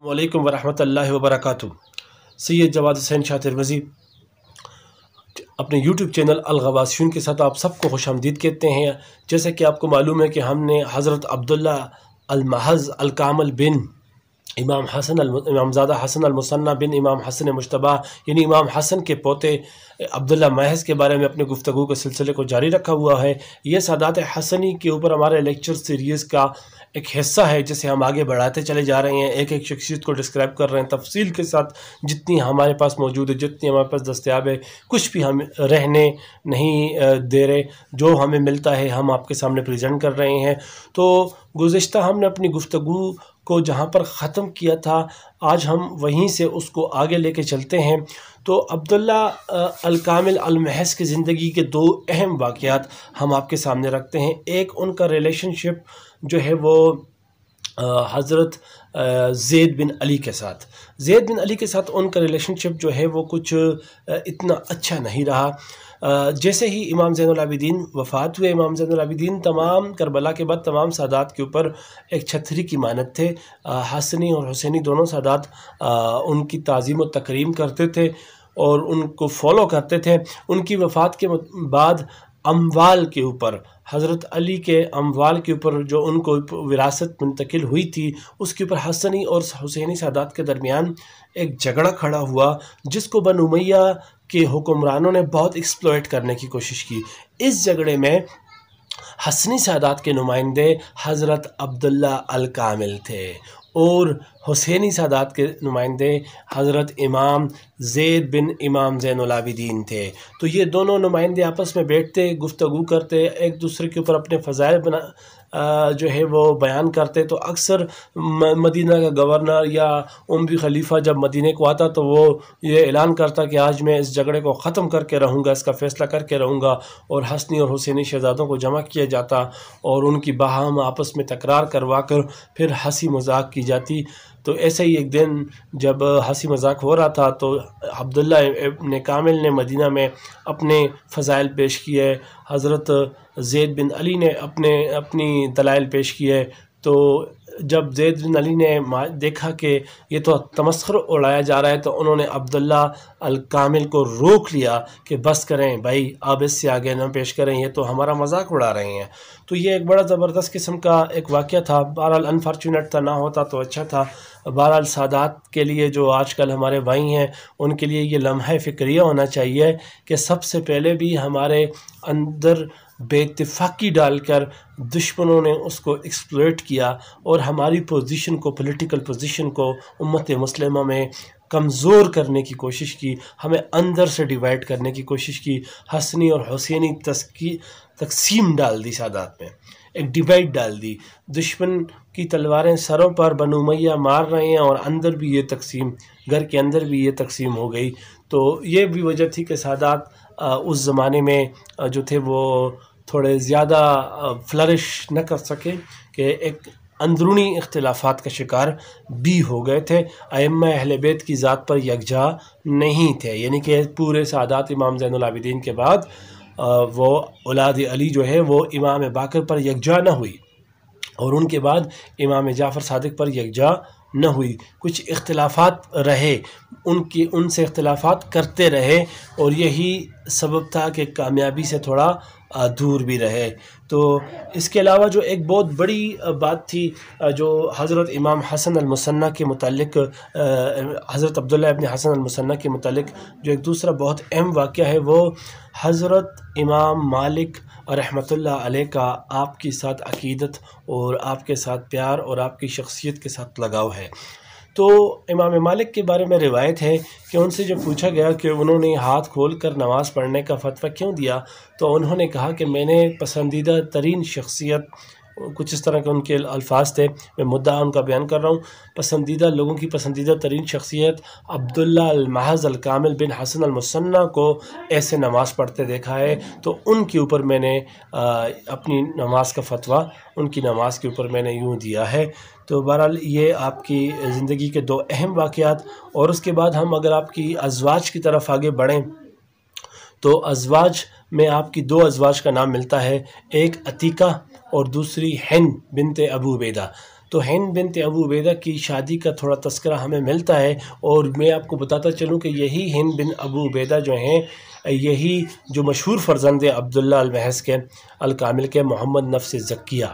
वालेकुम वरहमतुल्लाहि वबरकातुहू। सैयद जवाद हुसैन शाह तिरमिज़ी अपने YouTube चैनल अलगवासियून के साथ आप सबको खुशामदीद कहते हैं। जैसे कि आपको मालूम है कि हमने हज़रत अब्दुल्ला अल-महज़ अल-कामिल बिन इमामज़ादा हसन अल-मुसन्ना बिन इमाम हसन मुश्तबा यानी इमाम हसन के पोते अब्दुल्ला महज़ के बारे में अपने गुफ्तगू के सिलसिले को जारी रखा हुआ है। ये सादात हसनी के ऊपर हमारे लेक्चर सीरीज़ का एक हिस्सा है जिसे हम आगे बढ़ाते चले जा रहे हैं। एक एक शख्सियत को डिस्क्राइब कर रहे हैं तफसील के साथ, जितनी हमारे पास मौजूद है, जितनी हमारे पास दस्तयाब है। कुछ भी हम रहने नहीं दे रहे, जो हमें मिलता है हम आपके सामने प्रेजेंट कर रहे हैं। तो गुज़िश्ता हमने अपनी गुफ्तगू को जहाँ पर ख़त्म किया था, आज हम वहीं से उसको आगे लेके चलते हैं। तो अब्दुल्ला अल-कामिल अल-महज़ की ज़िंदगी के दो अहम वाक़यात हम आपके सामने रखते हैं। एक उनका रिलेशनशिप जो है वो हज़रत ज़ैद बिन अली के साथ। ज़ैद बिन अली के साथ उनका रिलेशनशिप जो है वो कुछ इतना अच्छा नहीं रहा। जैसे ही इमाम ज़ैनुल आबिदीन वफ़ात हुए, इमाम ज़ैनुल आबिदीन तमाम करबला के बाद तमाम सादात के ऊपर एक छतरी की मानत थे। हसनी और हुसैनी दोनों सादात उनकी ताज़ीम और तकरीम करते थे और उनको फॉलो करते थे। उनकी वफ़ात के बाद अम्वाल के ऊपर, हज़रत अली के अम्वाल के ऊपर जो उनको विरासत मुंतकिल हुई थी, उसके ऊपर हसनी और हुसैनी सादात के दरमियान एक झगड़ा खड़ा हुआ, जिसको बनु उमय्या के हुक्मरानों ने बहुत एक्सप्लॉइट करने की कोशिश की। इस झगड़े में हसनी सादात के नुमाइंदे हज़रत अब्दुल्ला अल-कामिल थे और हुसैनी सादात के नुमाइंदे हज़रत इमाम ज़ैद बिन इमाम ज़ैनुल आबिदीन थे। तो ये दोनों नुमाइंदे आपस में बैठते, गुफ्तगू करते, एक दूसरे के ऊपर अपने फ़ज़ाइल जो है वो बयान करते। तो अक्सर मदीना का गवर्नर या उमवी खलीफा जब मदीने को आता तो वो ये ऐलान करता कि आज मैं इस झगड़े को ख़त्म करके रहूँगा, इसका फ़ैसला करके रहूँगा। और हसनी और हुसैनी शहज़ादों को जमा किया जाता और उनकी बाहम आपस में तकरार करवा कर फिर हंसी मजाक की जाती। तो ऐसे ही एक दिन जब हंसी मजाक हो रहा था तो अब्दुल्ला इब्न कामिल ने मदीना में अपने फ़ज़ाइल पेश किए, हज़रत ज़ैद बिन अली ने अपनी दलाइल पेश किए। तो जब ज़ैद बिन अली ने देखा कि ये तो तमस्खुर उड़ाया जा रहा है, तो उन्होंने अब्दुल्ला अल-कामिल को रोक लिया कि बस करें भाई, अब इससे आगे न पेश करें, ये तो हमारा मजाक उड़ा रहे हैं। तो ये एक बड़ा ज़बरदस्त किस्म का एक वाक़या था। बहरहाल अनफॉर्चुनेट था, ना होता तो अच्छा था। बहरहाल सादात के लिए जो आजकल हमारे भाई हैं, उनके लिए ये लम्हा फ़िक्रिया होना चाहिए कि सबसे पहले भी हमारे अंदर बेइत्तेफ़ाक़ी डालकर दुश्मनों ने उसको एक्सप्लॉइट किया और हमारी पोजीशन को, पॉलिटिकल पोजीशन को उम्मत मुस्लिमा में कमज़ोर करने की कोशिश की, हमें अंदर से डिवाइड करने की कोशिश की। हसनी और हुसैनी तकसीम डाल दी, सादात में एक डिवाइड डाल दी। दुश्मन की तलवारें सरों पर बनु उमय्या मार रहे हैं और अंदर भी ये तकसीम, घर के अंदर भी ये तकसीम हो गई। तो ये भी वजह थी कि सादात उस ज़माने में जो थे वो थोड़े ज़्यादा फ्लरिश न कर सके, कि एक अंदरूनी इख्तिलाफ़ात का शिकार भी हो गए थे। अइम्मा अहले बैत की ज़ात पर यकजा नहीं थे, यानी कि पूरे सादात इमाम ज़ैनुल आबिदीन के बाद वो औलाद अली जो है वो इमाम बाकर पर यकजा न हुई और उनके बाद इमाम जाफ़र सादिक पर यकजा न हुई। कुछ इख्तिलाफ़ात रहे, उनसे इख्तिलाफ़ात करते रहे और यही सबब था कि कामयाबी से थोड़ा दूर भी रहे। तो इसके अलावा जो एक बहुत बड़ी बात थी जो हज़रत इमाम हसन अल-मुसन्ना के मुतालिक, हज़रत अब्दुल्ला इब्न हसन अल-मुसन्ना के मुतालिक जो एक दूसरा बहुत अहम वाक़या है, वो हज़रत इमाम मालिक रहमतुल्लाह अलैह का आपके साथ अक़ीदत और आपके साथ प्यार और आपकी शख्सियत के साथ लगाव है। तो इमाम मालिक के बारे में रिवायत है कि उनसे जब पूछा गया कि उन्होंने हाथ खोल कर नमाज़ पढ़ने का फ़तवा क्यों दिया, तो उन्होंने कहा कि मैंने पसंदीदा तरीन शख्सियत, कुछ इस तरह के उनके अल्फाज थे, मैं मुद्दा उनका बयान कर रहा हूँ, पसंदीदा लोगों की पसंदीदा तरीन शख्सियत अब्दुल्ला अल-महज़ अल-कामिल बिन हसन अल-मुसन्ना को ऐसे नमाज़ पढ़ते देखा है। तो उनके ऊपर मैंने अपनी नमाज का फ़तवा, उनकी नमाज के ऊपर मैंने यूँ दिया है। तो बहरहाल ये आपकी ज़िंदगी के दो अहम वाक़यात। और उसके बाद हम अगर आपकी अज़वाज की तरफ आगे बढ़ें तो अज़वाज में आपकी दो अज़वाज का नाम मिलता है, एक अतीका और दूसरी हिंद बिनते अबू उबैदा। تو ہند بنت ابو عبیدہ کی شادی کا تھوڑا تذکرہ ہمیں ملتا ہے، اور میں آپ کو بتاتا چلوں کہ یہی ہند بن ابو عبیدہ جو ہیں، یہی جو مشہور فرزند عبداللہ المحض کے الکامل کے محمد نفس زکیہ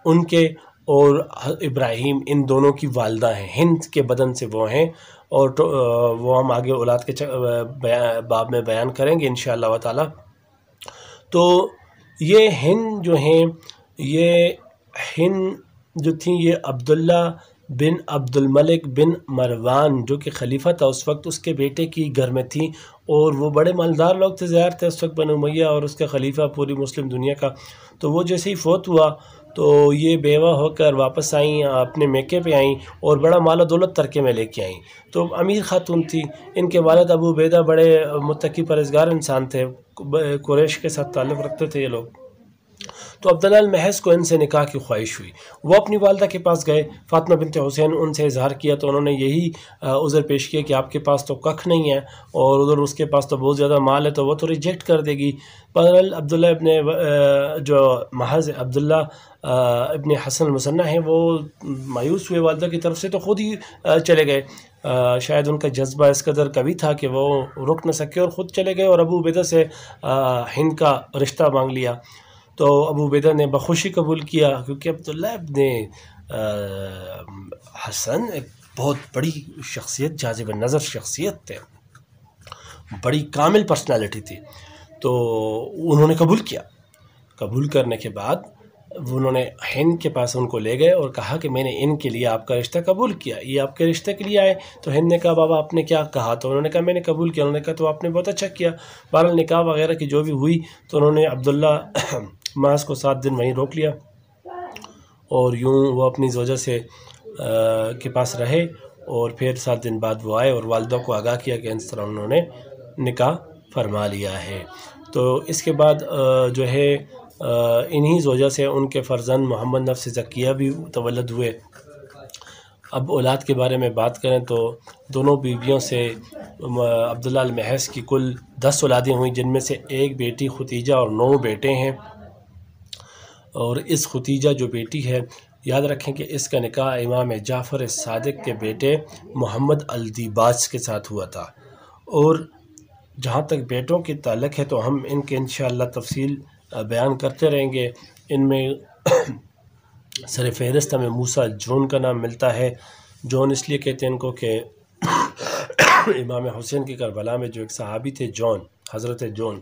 ان کے اور ابراہیم ان دونوں کی والدہ ہیں، ہند کے بدن سے وہ ہیں، اور وہ ہم آگے اولاد کے باب میں بیان کریں گے انشاءاللہ تعالی۔ تو یہ ہند جو ہیں، یہ ہند جو تھیں، یہ عبداللہ بن عبد الملک بن مروان جو کہ خلیفہ تھا اس وقت، اس کے بیٹے کی گھر میں تھیں، اور وہ بڑے مالدار لوگ تھے، ظاہر تھے اس وقت بنو امیہ اور اس کا خلیفہ پوری مسلم دنیا کا۔ تو وہ جیسے ہی فوت ہوا تو یہ بیوہ ہو کر واپس آئیں، اپنے میکے پہ آئیں، اور بڑا مال و دولت ترکے میں لے کے آئیں۔ تو امیر خاتون تھی، ان کے والد ابو عبیدہ بڑے متقی پرہیزگار انسان تھے، قریش کے ساتھ تعلق رکھتے تھے یہ لوگ۔ تو عبداللہ المحض کو ان سے نکاح کی خواہش ہوئی، وہ اپنی والدہ کے پاس گئے، فاطمہ بنت حسین ان سے اظہار کیا، تو انہوں نے یہی عذر پیش کیا کہ آپ کے پاس تو ککھ نہیں ہے، اور ادھر اس کے پاس تو بہت زیادہ مال ہے، تو وہ تو ریجیکٹ کر دے گی۔ بہرحال عبداللہ ابن جو محض عبداللہ ابن حسن المثنی ہیں، وہ مایوس ہوئے والدہ کی طرف سے، تو خود ہی چلے گئے۔ شاید ان کا جذبہ اس قدر قوی تھا کہ وہ رک نہ سکے اور خود چلے گئے، اور ابو عبیدہ سے ہند کا رشتہ مانگ لیا۔ تو ابو عبیدہ نے بخوشی قبول کیا، کیونکہ عبداللہ ابن حسن ایک بہت بڑی شخصیت، جاذب نظر شخصیت تھے، بڑی کامل پرسنالٹی تھی۔ تو انہوں نے قبول کیا۔ قبول کرنے کے بعد انہوں نے ہند کے پاس ان کو لے گئے اور کہا کہ میں نے ان کے لیے آپ کا رشتہ قبول کیا، یہ آپ کے رشتے کے لیے آئے۔ تو ہند نے کہا بابا آپ نے کیا کہا؟ تو انہوں نے کہا میں نے قبول کیا۔ انہوں نے کہا تو آپ نے بہت اچھا کیا۔ بہرحال نکاح وغیرہ کی جو بھی ہوئی، تو انہوں نے عبداللہ محض کو 7 دن وہیں روک لیا، اور یوں وہ اپنی زوجہ سے کے پاس رہے، اور پھر 7 دن بعد وہ آئے اور والدہ کو آگاہ کیا کہ اس طرح انہوں نے نکاح فرما لیا ہے۔ تو اس کے بعد جو ہے انہی زوجہ سے ان کے فرزند محمد نفس زکیہ بھی تولد ہوئے۔ اب اولاد کے بارے میں بات کریں تو دونوں بیویوں سے عبداللہ المحض کی کل 10 اولادیں ہوئیں، جن میں سے ایک بیٹی ختیجہ اور 9 بیٹے ہیں۔ اور اس ختیجہ جو بیٹی ہے، یاد رکھیں کہ اس کا نکاح امام جعفر صادق کے بیٹے محمد الدیباج کے ساتھ ہوا تھا۔ اور جہاں تک بیٹوں کی تعلق ہے تو ہم ان کے انشاءاللہ تفصیل بیان کرتے رہیں گے۔ ان میں سر فہرست ہمیں موسیٰ جون کا نام ملتا ہے۔ جون اس لیے کہتے ہیں ان کو کہ امام حسین کی کربلا میں جو ایک صحابی تھے جون، حضرت جون،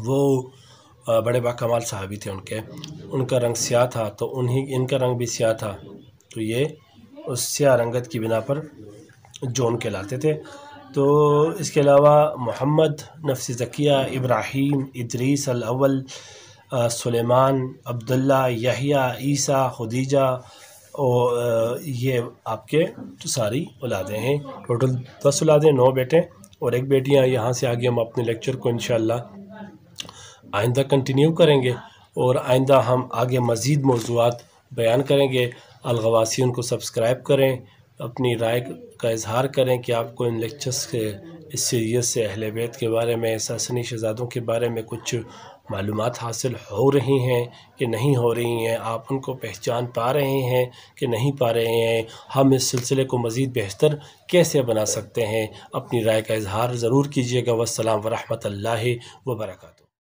وہ بڑے باکمال صحابی تھے، ان کا رنگ سیاہ تھا، تو ان کا رنگ بھی سیاہ تھا، تو یہ اس سیاہ رنگت کی بنا پر جون کہلاتے تھے۔ تو اس کے علاوہ محمد نفس زکیہ، ابراہیم، ادریس الاول، سلیمان، عبداللہ، یحییٰ، عیسیٰ، خدیجہ، اور یہ آپ کے تو ساری اولادیں ہیں۔ ٹوٹل 10 اولادیں، 9 بیٹے اور 1 بیٹیاں۔ یہاں سے آگے ہم اپنے لیکچر کو انشاءاللہ آئندہ کنٹینیو کریں گے، اور آئندہ ہم آگے مزید موضوعات بیان کریں گے۔ الغواسیون کو سبسکرائب کریں، اپنی رائے کا اظہار کریں کہ آپ کو ان لیکچرز کے اس سیریز سے اہل بیت کے بارے میں، ساسنی شہزادوں کے بارے میں کچھ معلومات حاصل ہو رہی ہیں کہ نہیں ہو رہی ہیں، آپ ان کو پہچان پا رہے ہیں کہ نہیں پا رہے ہیں، ہم اس سلسلے کو مزید بہتر کیسے بنا سکتے ہیں۔ اپنی رائے کا اظہار ضرور کیجیے گا۔ والسلام ورحمۃ اللہ وبرکاتہ۔